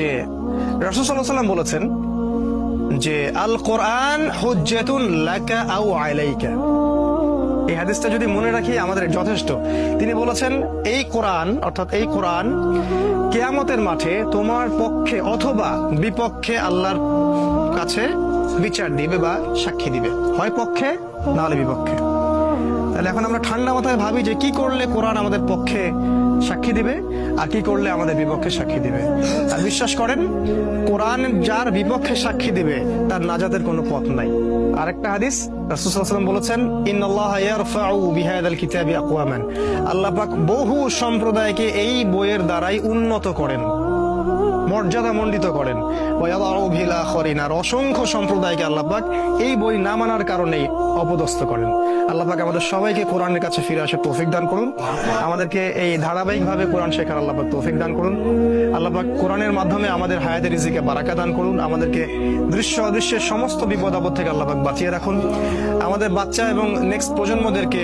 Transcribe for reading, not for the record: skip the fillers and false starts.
যে রাসূল সাল্লাল্লাহু আলাইহি ওয়াসাল্লাম বলেছেন যে আল কোরআন হুজ্জাতুন লাকা আও আলাইকা। এই হাদিসটা যদি মনে রাখি আমাদের যথেষ্ট। তিনি বলেছেন এই কোরআন অর্থাৎ এই কোরআন কিয়ামতের মাঠে তোমার পক্ষে অথবা বিপক্ষে আল্লাহর কাছে বিচার দিবে বা সাক্ষী দিবে, হয় পক্ষে না হলে বিপক্ষে। তাহলে এখন আমরা ঠান্ডা মাথায় ভাবি যে কি করলে কোরআন আমাদের পক্ষে সাক্ষী দিবে আর কি করলে আমাদের বিপক্ষে সাক্ষী দিবে। আর বিশ্বাস করেন, কোরআন যার বিপক্ষে সাক্ষী দিবে তার নাজাতের কোনো পথ নাই। আরেকটা হাদিস রাসূল সাল্লাল্লাহু আলাইহি ওয়াসাল্লাম বলেছেন, ইন্নাল্লাহা ইয়ারফাউ বিহাদাল কিতাবি আকওয়ামান। আল্লাহ পাক বহু সম্প্রদায়কে এই বইয়ের দ্বারাই উন্নত করেন, মর্যাদা মণ্ডিত করেন। আর অসংখ্য সম্প্রদায়কে আল্লাহ পাক এই বই না মানার কারণেই অপদস্থ করেন। আল্লাহ পাক আমাদের সবাইকে কোরআনের কাছে ফিরে আসার তৌফিক দান করুন, আমাদেরকে এই ধারাবাহিকভাবে কোরআন শেখার আল্লাহ পাক তৌফিক দান করুন। আল্লাহ পাক কোরআনের মাধ্যমে আমাদের হায়াতের রিজিকে বারাকা দান করুন, আমাদেরকে দৃশ্য অদৃশ্যের সমস্ত বিপদ আপদ থেকে আল্লাহ পাক বাঁচিয়ে রাখুন, আমাদের বাচ্চা এবং নেক্সট প্রজন্মদেরকে